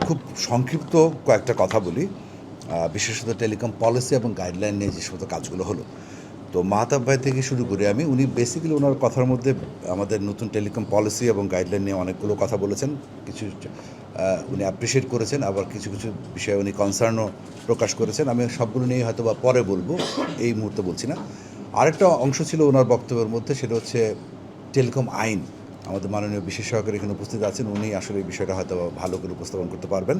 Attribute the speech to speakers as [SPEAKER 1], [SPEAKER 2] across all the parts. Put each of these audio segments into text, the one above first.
[SPEAKER 1] খুব সংক্ষিপ্ত কয়েকটা কথা বলি, বিশেষত টেলিকম পলিসি এবং গাইডলাইন নিয়ে যে সমস্ত কাজগুলো হলো। তো মাহতাব ভাই থেকে শুরু করি আমি। উনি বেসিক্যালি ওনার কথার মধ্যে আমাদের নতুন টেলিকম পলিসি এবং গাইডলাইন নিয়ে অনেকগুলো কথা বলেছেন। কিছু উনি অ্যাপ্রিসিয়েট করেছেন, আবার কিছু কিছু বিষয়ে উনি কনসার্নও প্রকাশ করেছেন। আমি সবগুলো নিয়ে হয়তো বা পরে বলবো, এই মুহূর্তে বলছি না। আরেকটা অংশ ছিল ওনার বক্তব্যের মধ্যে, সেটা হচ্ছে টেলিকম আইন। আমাদের মাননীয় বিশেষ সহকারী এখানে উপস্থিত আছেন, উনি আসলে এই বিষয়টা হয়তো ভালো করে উপস্থাপন করতে পারবেন।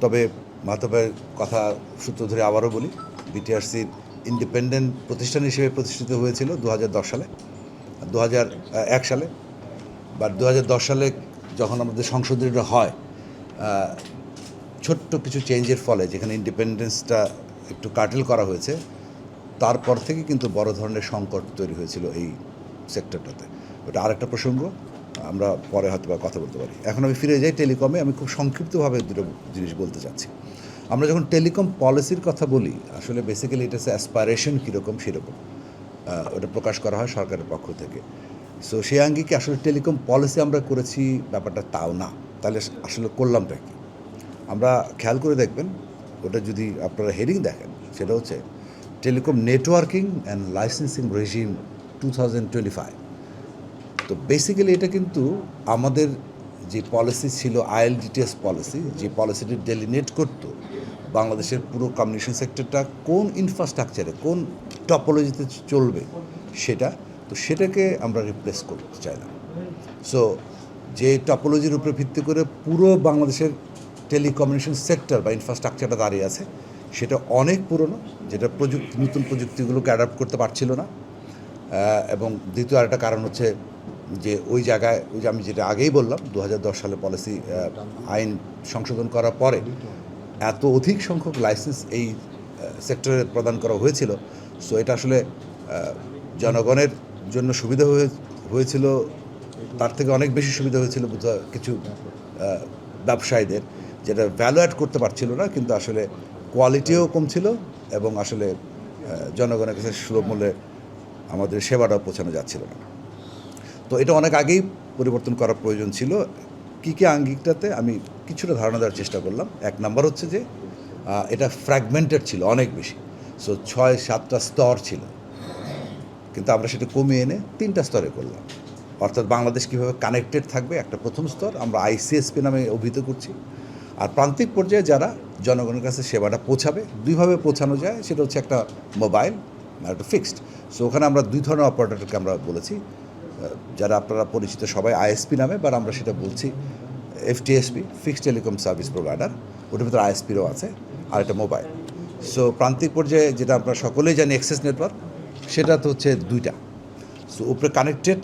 [SPEAKER 1] তবে মাহতাবের কথা সূত্র ধরে আবারও বলি, বিটিআরসির ইন্ডিপেন্ডেন্ট প্রতিষ্ঠান হিসেবে প্রতিষ্ঠিত হয়েছিল 2010 সালে, 2001 সালে, বা 2010 সালে যখন আমাদের সংশোধনীটা হয়, ছোট্ট কিছু চেঞ্জের ফলে যেখানে ইন্ডিপেন্ডেন্সটা একটু কাটেল করা হয়েছে, তারপর থেকে কিন্তু বড় ধরনের সংকট তৈরি হয়েছিল এই সেক্টরটাতে। ওটা আরেকটা প্রসঙ্গ, আমরা পরে হয়তো বা কথা বলতে পারি। এখন আমি ফিরে যাই টেলিকমে। আমি খুব সংক্ষিপ্তভাবে দুটো জিনিস বলতে চাচ্ছি। আমরা যখন টেলিকম পলিসির কথা বলি, আসলে বেসিক্যালি এটা হচ্ছে অ্যাসপাইরেশন কীরকম সেরকম ওটা প্রকাশ করা হয় সরকারের পক্ষ থেকে। সো সেই আঙ্গিকে আসলে টেলিকম পলিসি আমরা করেছি ব্যাপারটা তাও না। তাহলে আসলে করলামটা কি? আমরা খেয়াল করে দেখবেন, ওটা যদি আপনারা হেডিং দেখেন, সেটা হচ্ছে telecom networking and licensing regime 2025। তো বেসিক্যালি এটা কিন্তু আমাদের যে পলিসি ছিল, আইএলডিটিএস পলিসি, যে পলিসিটি ডেলিনেট করতো বাংলাদেশের পুরো কমিউনিকেশন সেক্টরটা কোন ইনফ্রাস্ট্রাকচারে, কোন টপোলজিতে চলবে, সেটা তো সেটাকে আমরা রিপ্লেস করতে চাইলাম। সো যে টপোলজির উপরে ভিত্তি করে পুরো বাংলাদেশের টেলিকমিউনিকেশন সেক্টর বা ইনফ্রাস্ট্রাকচারটা দাঁড়িয়ে আছে, সেটা অনেক পুরনো, যেটা নতুন প্রযুক্তিগুলোকে অ্যাডাপ্ট করতে পারছিল না। এবং দ্বিতীয় আরেকটা কারণ হচ্ছে যে ওই জায়গায়, ওই যে আমি যেটা আগেই বললাম, 2010 সালে পলিসি আইন সংশোধন করার পরে এত অধিক সংখ্যক লাইসেন্স এই সেক্টরে প্রদান করা হয়েছিল। সো এটা আসলে জনগণের জন্য সুবিধা হয়েছিল, তার থেকে অনেক বেশি সুবিধা হয়েছিল কিছু ব্যবসায়ীদের, যেটা ভ্যালু অ্যাড করতে পারছিল না, কিন্তু আসলে কোয়ালিটিও কম ছিল এবং আসলে জনগণের কাছে সুলভ মূল্যে আমাদের সেবাটাও পৌঁছানো যাচ্ছিল না। তো এটা অনেক আগেই পরিবর্তন করার প্রয়োজন ছিল। কী কী আঙ্গিকটাতে আমি কিছুটা ধারণা দেওয়ার চেষ্টা করলাম। এক নাম্বার হচ্ছে যে এটা ফ্র্যাগমেন্টেড ছিল অনেক বেশি। সো 6-7টা স্তর ছিল, কিন্তু আমরা সেটা কমিয়ে এনে 3টা স্তরে করলাম। অর্থাৎ বাংলাদেশ কীভাবে কানেক্টেড থাকবে, একটা প্রথম স্তর আমরা আইসিএসপি নামে অভিহিত করছি। আর প্রান্তিক পর্যায়ে যারা জনগণের কাছে সেবাটা পৌঁছাবে, দুইভাবে পৌঁছানো যায়, সেটা হচ্ছে একটা মোবাইল আর একটা ফিক্সড। সো ওখানে আমরা দুই ধরনের অপারেটরকে আমরা বলেছি, যারা আপনারা পরিচিত সবাই আইএসপি নামে, বা আমরা সেটা বলছি এফটিএসপি, ফিক্সড টেলিকম সার্ভিস প্রোভাইডার। ওটার ভিতরে আইএসপিরও আছে, আর একটা মোবাইল। সো প্রান্তিক পর্যায়ে যেটা আমরা সকলেই জানি অ্যাক্সেস নেটওয়ার্ক, সেটা তো হচ্ছে দুইটা। সো উপরে কানেক্টেড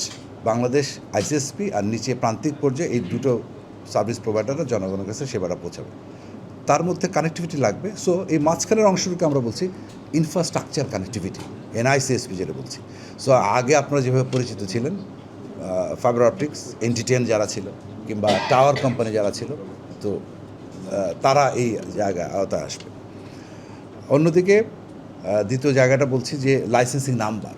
[SPEAKER 1] বাংলাদেশ আইসিএসপি, আর নিচে প্রান্তিক পর্যায়ে এই দুটো সার্ভিস প্রোভাইডাররা জনগণের কাছে সেবাটা পৌঁছাবে। তার মধ্যে কানেক্টিভিটি লাগবে। সো এই মাঝখানের অংশটাকে আমরা বলছি ইনফ্রাস্ট্রাকচার কানেক্টিভিটি, এনআইসিএসপি যেটা বলছি। সো আগে আপনারা যেভাবে পরিচিত ছিলেন, ফাইবার অপটিক্স, এনটিটিএন যারা ছিল, কিংবা টাওয়ার কোম্পানি যারা ছিল, তো তারা এই জায়গায় আওতায় আসবে। অন্যদিকে দ্বিতীয় জায়গাটা বলছি যে লাইসেন্সিং নাম্বার।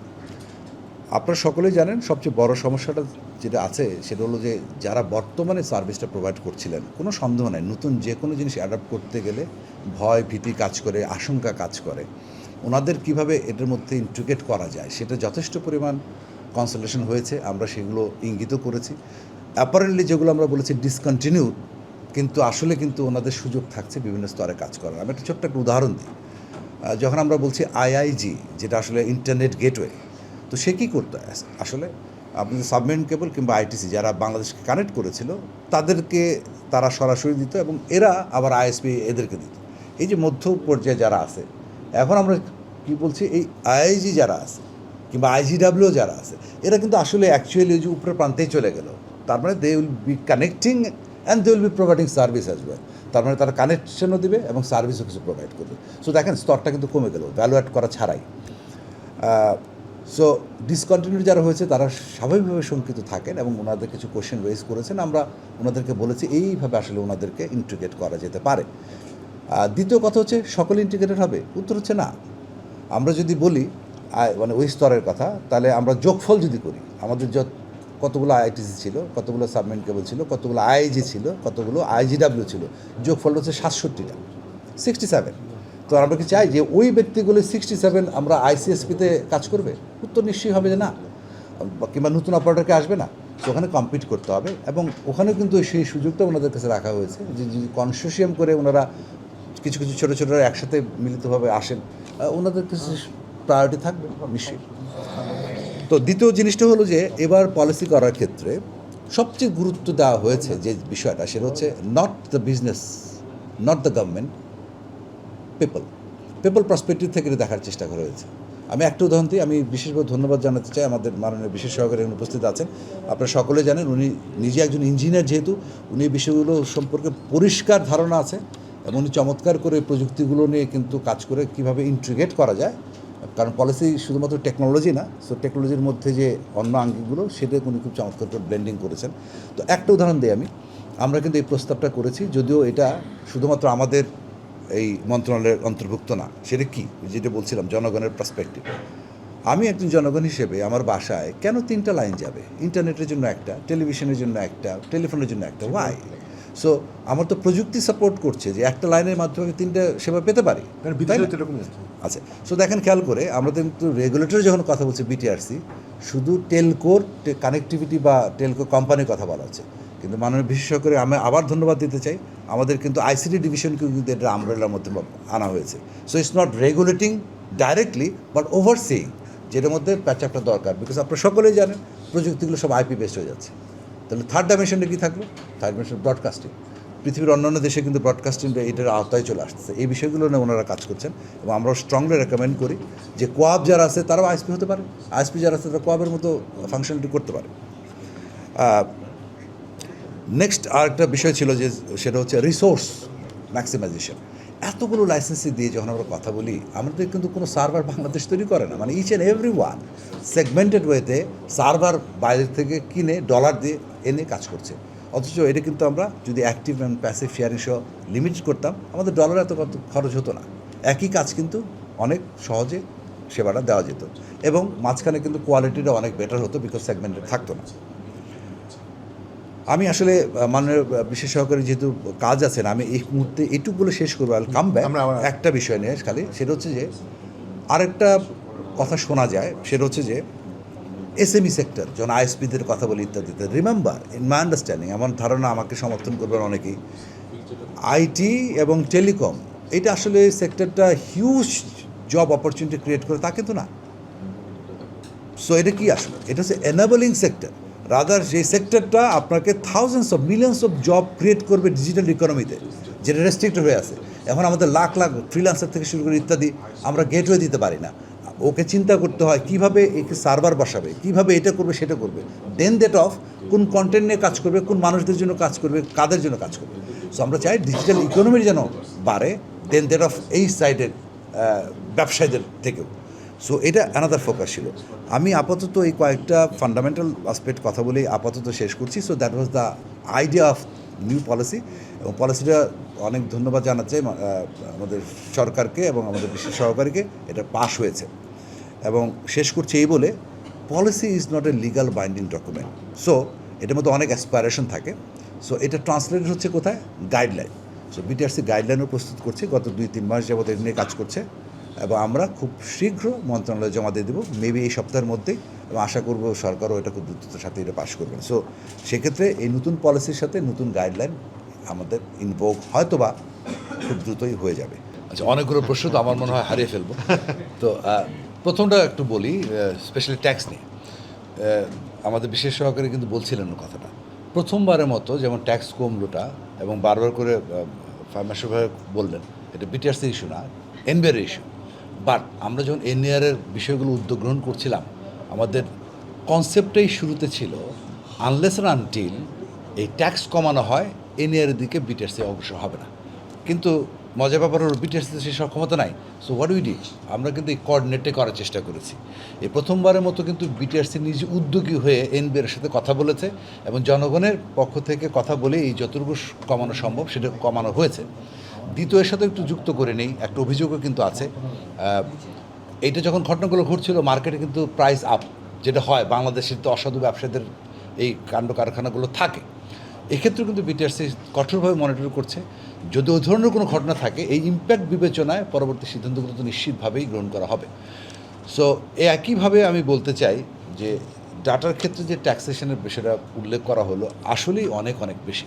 [SPEAKER 1] আপনারা সকলেই জানেন সবচেয়ে বড় সমস্যাটা যেটা আছে, সেটা হলো যে যারা বর্তমানে সার্ভিসটা প্রোভাইড করছিলেন, কোনো সন্দেহ নাই, নতুন যে কোনো জিনিস অ্যাডাপ্ট করতে গেলে ভয় ভীতি কাজ করে, আশঙ্কা কাজ করে। ওনাদের কিভাবে এটার মধ্যে ইন্টিগ্রেট করা যায়, সেটা যথেষ্ট পরিমাণ কনসালটেশন হয়েছে, আমরা সেগুলো ইঙ্গিতও করেছি। অ্যাপারেন্টলি যেগুলো আমরা বলেছি ডিসকন্টিনিউ, কিন্তু আসলে কিন্তু ওনাদের সুযোগ থাকছে বিভিন্ন স্তরে কাজ করার। আমি একটা ছোট্ট একটা উদাহরণ দিই। যখন আমরা বলছি আইআইজি, যেটা আসলে ইন্টারনেট গেটওয়ে, তো সে কী করতো আসলে, আপনি সাবমেরিন কেবল কিংবা আইটিসি যারা বাংলাদেশকে কানেক্ট করেছিল, তাদেরকে তারা সরাসরি দিত, এবং এরা আবার আইএসপি এদেরকে দিত। এই যে মধ্য পর্যায়ে যারা আছে, এখন আমরা কী বলছি, এই আইআইজি যারা আছে কিংবা আইজিডাব্লিউ যারা আছে, এরা কিন্তু আসলে অ্যাকচুয়ালি ওই যে উপরের প্রান্তেই চলে গেল। তার মানে they will be connecting and they will be providing service as well. তার মানে তারা কানেকশনও দিবে এবং সার্ভিসও কিছু প্রোভাইড করবে। সো দেখেন, স্তরটা কিন্তু কমে গেল ভ্যালু অ্যাড করা ছাড়াই। সো ডিসকন্টিনিউ যারা হয়েছে, তারা স্বাভাবিকভাবে শঙ্কিত থাকেন এবং ওনাদের কিছু কোয়েশ্চেন রেজ করেছেন। আমরা ওনাদেরকে বলেছি এইভাবে আসলে ওনাদেরকে ইন্টিগ্রেট করা যেতে পারে। দ্বিতীয় কথা হচ্ছে, সকলে ইন্টিগ্রেটেড হবে? উত্তর হচ্ছে না। আমরা যদি বলি মানে ওই স্তরের কথা, তাহলে আমরা যোগফল যদি করি, আমাদের কতগুলো আইটিসি ছিল, কতগুলো সাবমেরিন কেবল ছিল, কতগুলো আইজি ছিল, কতগুলো আইজিডাব্লিউ ছিল, যোগফল হচ্ছে 67টা, 67। তো আমরা কি চাই যে ওই ব্যক্তিগুলো 67 আমরা আইসিএসপিতে কাজ করবে? উত্তর নিশ্চয়ই হবে যে না, কিংবা নতুন অপারেটরকে আসবে না। তো ওখানে কম্পিট করতে হবে, এবং ওখানেও কিন্তু সেই সুযোগটা ওনাদের কাছে রাখা হয়েছে যে যদি কনসোর্শিয়াম করে ওনারা কিছু কিছু ছোটো ছোটো একসাথে মিলিতভাবে আসেন, ওনাদের কাছে প্রায়োরিটি থাকবে নিশ্চয়ই। তো দ্বিতীয় জিনিসটা হলো যে এবার পলিসি করার ক্ষেত্রে সবচেয়ে গুরুত্ব দেওয়া হয়েছে যে বিষয়টা, সেটা হচ্ছে not the business, not the government, people perspective থেকে এটা দেখার চেষ্টা করা হয়েছে। আমি একটা উদাহরণ দিই, আমি বিশেষভাবে ধন্যবাদ জানাতে চাই আমাদের মাননীয় বিশেষ সহকারী উপস্থিত আছেন, আপনারা সকলে জানেন উনি নিজে একজন ইঞ্জিনিয়ার, যেহেতু উনি বিষয়গুলো সম্পর্কে পরিষ্কার ধারণা আছে, এবং উনি চমৎকার করে প্রযুক্তিগুলো নিয়ে কিন্তু কাজ করে কীভাবে ইন্টিগ্রেট করা যায়, কারণ পলিসি শুধুমাত্র টেকনোলজি না, সো টেকনোলজির মধ্যে যে অন্য আঙ্গিকগুলো সেটা উনি খুব চমৎকার করে ব্লেন্ডিং করেছেন। তো একটা উদাহরণ দিই আমরা কিন্তু এই প্রস্তাবটা করেছি, যদিও এটা শুধুমাত্র আমাদের এই মন্ত্রণালয়ের অন্তর্ভুক্ত না। সেটা কি, যেটা বলছিলাম জনগণের পার্সপেক্টিভ। আমি একজন জনগণ হিসেবে আমার বাসায় কেন 3টা লাইন যাবে? ইন্টারনেটের জন্য একটা, টেলিভিশনের জন্য একটা, টেলিফোনের জন্য একটা, ওয়াই? সো আমার তো প্রযুক্তি সাপোর্ট করছে যে একটা লাইনের মাধ্যমে আমি 3টা সেবা পেতে পারি। আচ্ছা, সো দেখেন খেয়াল করে, আমরা কিন্তু রেগুলেটর যখন কথা বলছি বিটিআরসি, শুধু টেলকোর কানেক্টিভিটি বা টেলকো কোম্পানির কথা বলা হচ্ছে, কিন্তু মাননীয় বিশেষজ্ঞ করে আমি আবার ধন্যবাদ দিতে চাই, আমাদের কিন্তু আইসিটি ডিভিশনকেও কিন্তু এটা আমব্রেলার মধ্যে আনা হয়েছে। So it's not regulating directly but overseeing, যেটার মধ্যে প্যাচআপটা দরকার, বিকজ আপনারা সকলেই জানেন প্রযুক্তিগুলো সব আইপি বেসড হয়ে যাচ্ছে। তাহলে থার্ড ডাইমেনশনটা কী থাকবে? Third dimension broadcasting. পৃথিবীর অন্যান্য দেশে কিন্তু ব্রডকাস্টিংটা এটার আওতায় চলে আসতেছে, এই বিষয়গুলো নিয়ে ওনারা কাজ করছেন, এবং আমরা স্ট্রংলি রেকমেন্ড করি যে কোয়াব যারা আছে তারাও আইএসপি হতে পারে, আইএসপি যারা আছে তারা কোয়াবের মতো ফাংশনালিটি করতে পারে। নেক্সট আরেকটা বিষয় ছিল যে সেটা হচ্ছে রিসোর্স ম্যাক্সিমাইজেশন। এতগুলো লাইসেন্সি দিয়ে যখন আমরা কথা বলি, আমাদের কিন্তু কোনো সার্ভার বাংলাদেশ তৈরি করে না, মানে each and every one segmented ওয়েতে সার্ভার বাইরে থেকে কিনে ডলার দিয়ে এনে কাজ করছে। অথচ এটা কিন্তু আমরা যদি অ্যাক্টিভ অ্যান্ড প্যাসিভ শেয়ারিং সহ লিমিট করতাম, আমাদের ডলার এত খরচ হতো না, একই কাজ কিন্তু অনেক সহজে সেবাটা দেওয়া যেত, এবং মাঝখানে কিন্তু কোয়ালিটিটা অনেক বেটার হতো, বিকজ সেগমেন্টেড থাকতো না। আমি আসলে মাননীয় বিশেষ সহকারী যেহেতু কাজ আছেন, আমি এই মুহূর্তে এটুকু বলে শেষ করবো। আর কাম ব্যাক একটা বিষয় নিয়ে খালি, সেটা হচ্ছে যে আরেকটা কথা শোনা যায়, সেটা হচ্ছে যে এসএমই সেক্টর যখন আইএসপিদের কথা বলি ইত্যাদিতে, রিমেম্বার ইন মাই আন্ডারস্ট্যান্ডিং, আমার ধারণা, আমাকে সমর্থন করবেন অনেকেই, আইটি এবং টেলিকম এটা আসলে সেক্টরটা হিউজ জব অপরচুনিটি ক্রিয়েট করে, তা কিন্তু না। সো এটা কি আসলে, এটা হচ্ছে এনাবলিং সেক্টর, রাদার যে সেক্টরটা আপনাকে thousands of millions of job create করবে ডিজিটাল ইকোনমিতে, যেটা রেস্ট্রিক্টেড হয়ে আছে। এখন আমাদের লাখ লাখ ফ্রিল্যান্সার থেকে শুরু করে ইত্যাদি আমরা গেটওয়ে দিতে পারি না, ওকে চিন্তা করতে হয় কীভাবে একে সার্ভার বসাবে, কীভাবে এটা করবে সেটা করবে, দেন দ্যাট অফ কোন কন্টেন্ট নিয়ে কাজ করবে, কোন মানুষদের জন্য কাজ করবে, কাদের জন্য কাজ করবে। সো আমরা চাই ডিজিটাল ইকোনমির যেন বাড়ে, দেন দ্যাট অফ এই সাইডের ব্যবসায়ীদের থেকেও। সো এটা অ্যানাদার ফোকাস ছিল। আমি আপাতত এই কয়েকটা ফান্ডামেন্টাল আসপেক্ট কথা বলেই আপাতত শেষ করছি। So that was the idea of new policy, এবং পলিসিটা অনেক ধন্যবাদ জানাচ্ছি আমাদের সরকারকে এবং আমাদের বিশেষ সহকারীকে, এটা পাশ হয়েছে। এবং শেষ করছি এই বলে, policy is not a legal binding document, so এটার মধ্যে অনেক অ্যাসপাইরেশন থাকে। সো এটা ট্রান্সলেটেড হচ্ছে কোথায়? গাইডলাইন। সো বিটিআরসি গাইডলাইনও প্রস্তুত করছে, গত 2-3 মাস যাবত এটা নিয়ে কাজ করছে, এবং আমরা খুব শীঘ্র মন্ত্রণালয়ে জমা দিয়ে দেবো, মেবি এই সপ্তাহের মধ্যেই, এবং আশা করব সরকারও এটা খুব দ্রুততার সাথে এটা পাশ করবেন। সো সেক্ষেত্রে এই নতুন পলিসির সাথে নতুন গাইডলাইন আমাদের ইনভোগ হয়তোবা খুব দ্রুতই হয়ে যাবে। আচ্ছা, অনেকগুলো প্রশ্ন তো আমার মনে হয় হারিয়ে ফেলবো। তো প্রথমটা একটু বলি, স্পেশালি ট্যাক্স নিয়ে। আমাদের বিশেষ সহকারী কিন্তু বলছিলেন কথাটা, প্রথমবারের মতো যেমন ট্যাক্স কমলোটা, এবং বারবার করে ফার্মাসি ভাই বললেন এটা বিটিআরসি ইস্যু না, এনবিআর ইস্যু। বাট আমরা যখন এনবিআরের বিষয়গুলো উদ্যোগ গ্রহণ করছিলাম, আমাদের কনসেপ্টটাই শুরুতে ছিল আনলেস অ্যান্ড আনটিল এই ট্যাক্স কমানো হয়, এনবিআরের দিকে বিটিআরসি অগ্রসর হবে না। কিন্তু মজার ব্যাপার হলো বিটিআরসিতে সেই সক্ষমতা নাই। সো হোয়াট উই ডিড, আমরা কিন্তু এই কোঅর্ডিনেটে করার চেষ্টা করেছি। এই প্রথমবারের মতো কিন্তু বিটিআরসি নিজে উদ্যোগী হয়ে এনবিআরের সাথে কথা বলেছে, এবং জনগণের পক্ষ থেকে কথা বলে এই যতটুকু কমানো সম্ভব সেটা কমানো হয়েছে। দ্বিতীয়ের সাথে একটু যুক্ত করে নেই, একটা অভিযোগও কিন্তু আছে। এইটা যখন ঘটনাগুলো ঘটছিল, মার্কেটে কিন্তু প্রাইস আপ, যেটা হয় বাংলাদেশের তো অসাধু ব্যবসায়ীদের এই কাণ্ড কারখানাগুলো থাকে। এক্ষেত্রে কিন্তু বিটিআরসি কঠোরভাবে মনিটর করছে। যদি ওই ধরনের কোনো ঘটনা থাকে এই ইম্প্যাক্ট বিবেচনায় পরবর্তী সিদ্ধান্তগুলো তো নিশ্চিতভাবেই গ্রহণ করা হবে। সো একইভাবে আমি বলতে চাই যে ডাটার ক্ষেত্রে যে ট্যাক্সেশনের বিষয়টা উল্লেখ করা হলো আসলেই অনেক অনেক বেশি,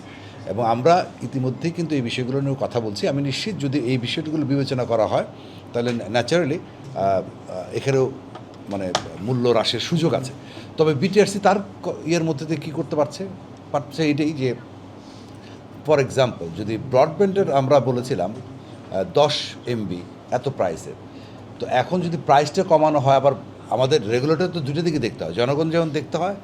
[SPEAKER 1] এবং আমরা ইতিমধ্যেই কিন্তু এই বিষয়গুলো নিয়ে কথা বলছি। আমি নিশ্চিত যদি এই বিষয়গুলো বিবেচনা করা হয় তাহলে ন্যাচারালি এখানেও মানে মূল্য হ্রাসের সুযোগ আছে। তবে বিটিআরসি তার ইয়ের মধ্যে দিয়ে কী করতে পারছে এটাই যে ফর এক্সাম্পল যদি ব্রডব্যান্ডের আমরা বলেছিলাম 10 MB এত প্রাইসের, তো এখন যদি প্রাইসটা কমানো হয়, আবার আমাদের রেগুলেটর তো দুটো দিকে দেখতে হয়, জনগণ যেমন দেখতে হয়,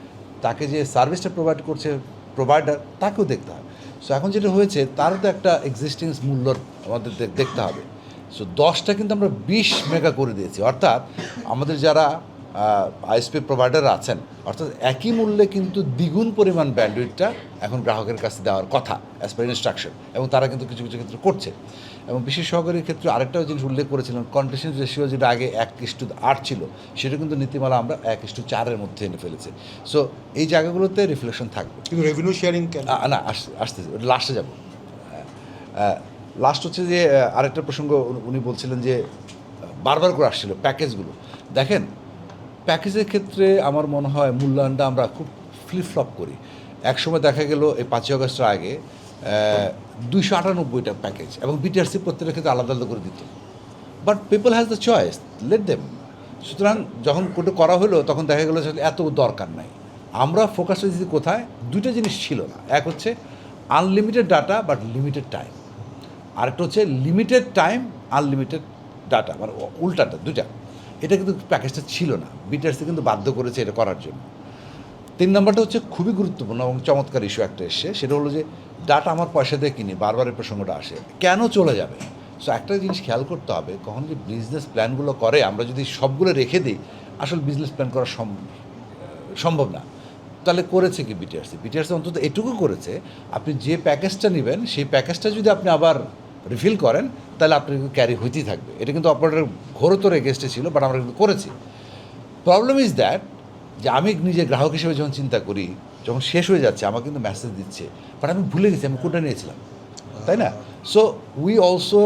[SPEAKER 1] তাকে যে সার্ভিসটা প্রোভাইড করছে প্রোভাইডার তাকেও দেখতে হয়। সো এখন যেটা হয়েছে তারও তো একটা এক্সিস্টেন্স মূল্য আমাদের দেখতে হবে। সো 10টা কিন্তু আমরা 20 মেগা করে দিয়েছি, অর্থাৎ আমাদের যারা আইএসপি প্রোভাইডার আছেন অর্থাৎ একই মূল্যে কিন্তু দ্বিগুণ পরিমাণ ব্যান্ডউইথটা এখন গ্রাহকের কাছে দেওয়ার কথা অ্যাজ পার ইনস্ট্রাকশন, এবং তারা কিন্তু কিছু কিছু ক্ষেত্রে করছে। এবং বিশেষ সহকারীর ক্ষেত্রে আরেকটা জিনিস উল্লেখ করেছিলেন, কন্ডিশন রেশিও যেটা আগে 1:8 ছিল সেটা কিন্তু নীতিমালা আমরা 1:4 মধ্যে এনে ফেলেছি। সো এই জায়গাগুলোতে রিফ্লেকশন থাকবে।
[SPEAKER 2] কিন্তু রেভিনিউ শেয়ারিং কেন
[SPEAKER 1] না আসতেছে, লাস্টে যাব। লাস্ট হচ্ছে যে আরেকটা প্রসঙ্গ উনি বলছিলেন যে বারবার করে আসছিল প্যাকেজগুলো। দেখেন প্যাকেজের ক্ষেত্রে আমার মনে হয় মূল্যায়নটা আমরা খুব ফ্লিপফ্লপ করি। একসময় দেখা গেল এই 5ই আগস্টের আগে 298টা প্যাকেজ, এবং বিটিআরসি প্রত্যেকের ক্ষেত্রে আলাদা আলাদা করে দিত। But people has the choice, let them. সুতরাং যখন কোটা করা হলো তখন দেখা গেলো যে এত দরকার নাই। আমরা ফোকাস দিয়েছি কোথায়? দুইটা জিনিস ছিল না, এক হচ্ছে unlimited data but limited time, আরেকটা হচ্ছে লিমিটেড টাইম আনলিমিটেড ডাটা, মানে উল্টাটা দুইটা। এটা কিন্তু প্যাকেজটা ছিল না, বিটিআরসি কিন্তু বাধ্য করেছে এটা করার জন্য। 3 নম্বরটা হচ্ছে খুবই গুরুত্বপূর্ণ এবং চমৎকার ইস্যু একটা এসছে, সেটা হলো যে ডাটা আমার পয়সা দিয়ে কিনি, বারবার এই প্রসঙ্গটা আসে, কেন চলে যাবে? সো একটা জিনিস খেয়াল করতে হবে, কখন যে বিজনেস প্ল্যানগুলো করে আমরা যদি সবগুলো রেখে দিই আসলে বিজনেস প্ল্যান করা সম্ভব না। তাহলে করেছে কি বিটিআরসি অন্তত এটুকু করেছে, আপনি যে প্যাকেজটা নেবেন সেই প্যাকেজটা যদি আপনি আবার রিফিল করেন তাহলে আপনার ক্যারি হইতেই থাকবে। এটা কিন্তু অপারেটর ঘোরতর এগেস্টে ছিল, বাট আমরা কিন্তু করেছি। প্রবলেম ইজ দ্যাট যে আমি নিজে গ্রাহক হিসেবে যখন চিন্তা করি, যখন শেষ হয়ে যাচ্ছে আমার কিন্তু মেসেজ দিচ্ছে, বাট আমি ভুলে গেছি আমি কোনটা নিয়েছিলাম, তাই না? So we also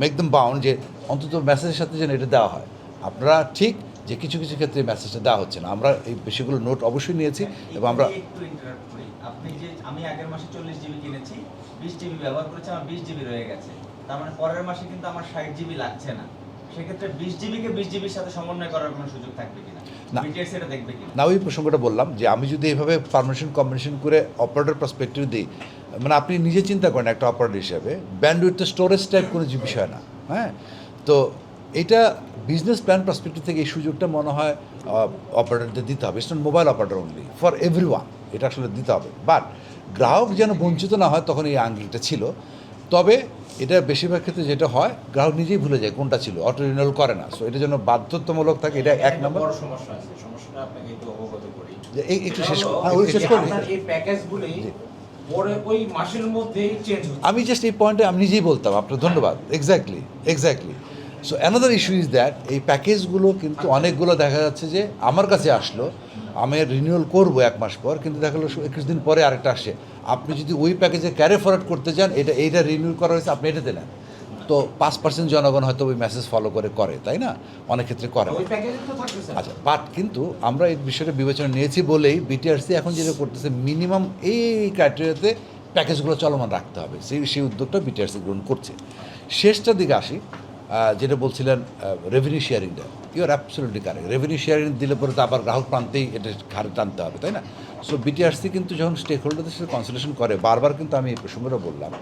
[SPEAKER 1] make them bound যে অন্তত মেসেজের সাথে যেন এটা দেওয়া হয়। আপনারা ঠিক যে কিছু কিছু ক্ষেত্রে মেসেজটা দেওয়া হচ্ছে না, আমরা এই বিষয়গুলো নোট অবশ্যই নিয়েছি এবং আমরা
[SPEAKER 3] একটু ইন্টারাপ্ট করি। আপনি যে আমি আগের মাসে 40 জিবি কিনেছি, 20 জিবি ব্যবহার করেছি, আমার 20 জিবি রয়ে গেছে, তার মানে পরের মাসে কিন্তু আমার 60 জিবি লাগছে না। সেক্ষেত্রে 20 জিবিকে 20 জিবির সাথে সমন্বয় করার কোনো সুযোগ থাকবে কিনা,
[SPEAKER 1] না।
[SPEAKER 3] বিটিআরসি এটা দেখবে কিনা?
[SPEAKER 1] না, ওই প্রসঙ্গটা বললাম যে আমি যদি এইভাবে পারমিশন কম্বিনেশন করে অপারেটর পার্সপেক্টিভ দিই, মানে আপনি নিজে চিন্তা করেন একটা অপারেটর হিসাবে ব্যান্ডউইথ তো স্টোরেজ টাইপ কোনো বিষয় না, হ্যাঁ? তো এটা বিজনেস প্ল্যান পার্সপেক্টিভ থেকে এই সুযোগটা মনে হয় অপারেটরদের দিতে হবে। It's not mobile operator only, for everyone এটা আসলে দিতে হবে। বাট গ্রাহক যেন বঞ্চিত না হয় তখন এই আঙ্গিলটা ছিল। তবে এটা বেশিরভাগ ক্ষেত্রে যেটা হয় গ্রাহক নিজেই ভুলে যায় কোনটা ছিল, অটো রিনিউয়াল করে না। সো এটা যেন বাধ্যতামূলক থাকে, এটা এক নম্বর।
[SPEAKER 4] বড় সমস্যা আছে, সমস্যাটা আপনাকে একটু অবগত করি।
[SPEAKER 1] একটু শেষ
[SPEAKER 2] শেষ করি।
[SPEAKER 4] আপনার এই প্যাকেজগুলি পরে ওই মাসের মধ্যেই চেঞ্জ হচ্ছে।
[SPEAKER 1] আমি জাস্ট এই পয়েন্টে আমি নিজেই বলতাম, আপনার ধন্যবাদ। Exactly. So another issue is that এই প্যাকেজগুলো কিন্তু অনেকগুলো দেখা যাচ্ছে যে আমার কাছে আসলো, আমি রিনিউয়াল করবো 1 মাস পর, কিন্তু দেখা গেলো 21 দিন পরে আরেকটা আসে। আপনি যদি ওই প্যাকেজে ক্যারি ফরওয়ার্ড করতে চান, এইটা রিনিউ করা হয়েছে, আপনি এটা দেন, তো 5% জনগণ হয়তো ওই মেসেজ ফলো করে, তাই না? অনেক ক্ষেত্রে করে না।
[SPEAKER 4] ওই প্যাকেজে তো থাকবে স্যার।
[SPEAKER 1] আচ্ছা, বাট কিন্তু আমরা এই বিষয়টা বিবেচনা নিয়েছি বলেই বিটিআরসি এখন যেটা করতেছে মিনিমাম এই ক্রাইটেরিয়াতে প্যাকেজগুলো চলমান রাখতে হবে, সেই উদ্যোগটা বিটিআরসি গ্রহণ করছে। শেষটার দিকে আসি, যেটা বলছিলেন রেভিনিউ শেয়ারিংটা, you are absolutely correct. Revenue sharing দিলে পরে তো আবার গ্রাহক প্রান্তেই এটা ঘাড়ে টানতে হবে, তাই না? সো বিটিআরসি কিন্তু যখন স্টেক হোল্ডারদের সাথে কনসালটেশন করে, বারবার কিন্তু আমি এই প্রসঙ্গটা বললাম,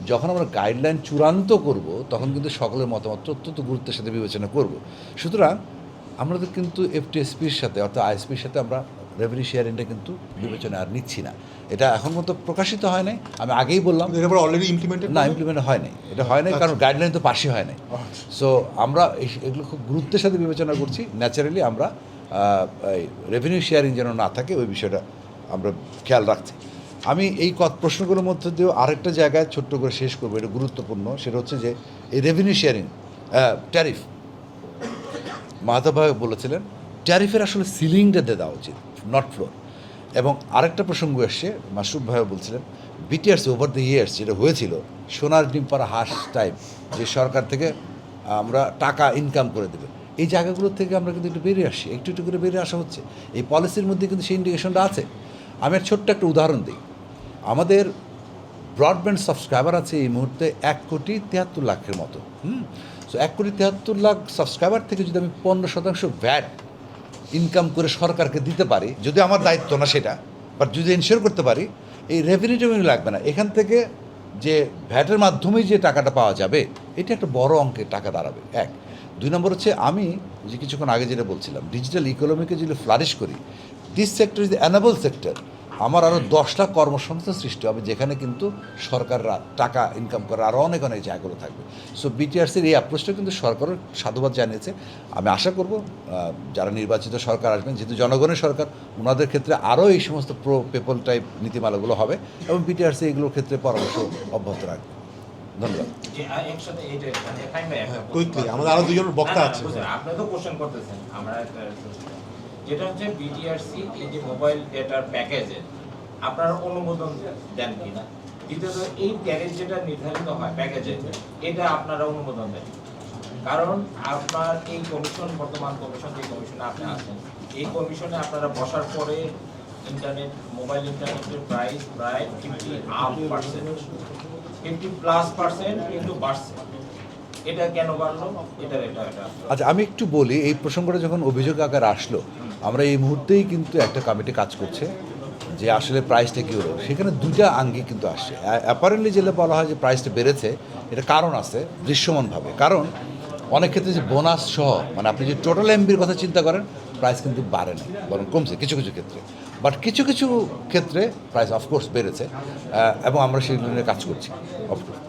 [SPEAKER 1] যখন আমরা গাইডলাইন চূড়ান্ত করব তখন কিন্তু সকলের মতামত অত্যন্ত গুরুত্বের সাথে বিবেচনা করব। সুতরাং আমরা কিন্তু এফটিএসপির সাথে অর্থাৎ আইএসপির সাথে আমরা রেভিনিউ শেয়ারিংটা কিন্তু বিবেচনা আর নিচ্ছি না। এটা এখন মতো প্রকাশিত হয় নাই, আমি আগেই বললাম।
[SPEAKER 2] এরপর অলরেডি ইমপ্লিমেন্টেড
[SPEAKER 1] না, ইমপ্লিমেন্ট হয় নাই, এটা হয় নাই কারণ গাইডলাইন তো পাশই হয় নাই। সো আমরা এগুলো খুব গুরুত্বের সাথে বিবেচনা করছি। ন্যাচারালি আমরা রেভিনিউ শেয়ারিং যেন না থাকে ওই বিষয়টা আমরা খেয়াল রাখছি। আমি এই প্রশ্নগুলোর মধ্যে দিয়েও আরেকটা জায়গায় ছোট্ট করে শেষ করবো, এটা গুরুত্বপূর্ণ, সেটা হচ্ছে যে এই রেভিনিউ শেয়ারিং ট্যারিফ, মাধব ভাই বলেছিলেন ট্যারিফের আসলে সিলিংটা দিয়ে দেওয়া উচিত, নট ফ্লোর। এবং আরেকটা প্রসঙ্গ এসছে, মাসরুফ ভাইও বলছিলেন, বিটিআরসি ওভার দ্য ইয়ার্স যেটা হয়েছিল সোনার ডিম পাড়া হাঁস টাইপ, যে সরকার থেকে আমরা টাকা ইনকাম করে দেবে, এই জায়গাগুলো থেকে আমরা কিন্তু একটু বেরিয়ে আসছি, একটু একটু করে বেরিয়ে আসা হচ্ছে। এই পলিসির মধ্যে কিন্তু সেই ইন্ডিকেশনটা আছে। আমি আর ছোট্ট একটা উদাহরণ দিই। আমাদের ব্রডব্যান্ড সাবস্ক্রাইবার আছে এই মুহূর্তে 1,73,00,000 মতো। সো 1,73,00,000 সাবস্ক্রাইবার থেকে যদি আমি 15% ভ্যাট ইনকাম করে সরকারকে দিতে পারি, যদি আমার দায়িত্ব না সেটা, বাট যদি এনশিওর করতে পারি, এই রেভিনিউ লাগবে না, এখান থেকে যে ভ্যাটের মাধ্যমে যে টাকাটা পাওয়া যাবে, এটা একটা বড় অঙ্কের টাকা দাঁড়াবে। এক, 2 নম্বর হচ্ছে আমি যে কিছুক্ষণ আগে যেটা বলছিলাম, ডিজিটাল ইকোনমিকে যদি ফ্লারিশ করি, this sector is the enable sector. আমার আরও 10 লাখ কর্মসংস্থান সৃষ্টি হবে, যেখানে কিন্তু সরকাররা টাকা ইনকাম করার আরও অনেক অনেক জায়গাগুলো থাকবে। সো বিটিআরসির এই অ্যাপ্রোচটা কিন্তু সরকারও সাধুবাদ জানিয়েছে। আমি আশা করব যারা নির্বাচিত সরকার আসবেন, যেহেতু জনগণের সরকার, ওনাদের ক্ষেত্রে আরও এই সমস্ত প্রো পেপল টাইপ নীতিমালাগুলো হবে এবং বিটিআরসি এগুলোর ক্ষেত্রে পরামর্শ অব্যাহত রাখবে। ধন্যবাদ।
[SPEAKER 4] একসাথে এইটা ফাইন ভাই একটা
[SPEAKER 2] কুইকলি আমাদের আরো দুজন বক্তা আছে।
[SPEAKER 4] আপনি তো কোশ্চেন করতেছেন, আমরা যেটা হচ্ছে বিটিআরসি এই যে মোবাইল ডেটার প্যাকেজে আপনারা অনুমোদন দেন কিনা, দ্বিতীয়ত এই ট্যারিফ যেটা নির্ধারিত হয় প্যাকেজে, এটা আপনারা অনুমোদন দেন? কারণ আপনার এই কমিশন, বর্তমান কমিশন যে কমিশনে আপনি আছেন, এই কমিশনে আপনারা বসার পরে ইন্টারনেট, মোবাইল ইন্টারনেটের প্রাইস প্রায় 50% কিন্তু বাড়ছে। এটা কেন বাড়লো? এটা
[SPEAKER 1] আচ্ছা, আমি একটু বলি, এই প্রসঙ্গটা যখন অভিযোগ আকার আসলো, আমরা এই মুহূর্তেই কিন্তু একটা কমিটি কাজ করছে যে আসলে প্রাইসটা কী হলো। সেখানে দুটা আঙ্গিক কিন্তু আসছে। অ্যাপারেন্টলি যেটা বলা হয় যে প্রাইসটা বেড়েছে, এটা কারণ আছে দৃশ্যমানভাবে। কারণ অনেক ক্ষেত্রে যে বোনাস সহ, মানে আপনি যে টোটাল এমবির কথা চিন্তা করেন, প্রাইস কিন্তু বাড়ে না, বরং কমছে কিছু কিছু ক্ষেত্রে। বাট কিছু কিছু ক্ষেত্রে প্রাইস অফকোর্স বেড়েছে এবং আমরা সেগুলো নিয়ে কাজ করছি অফকোর্স।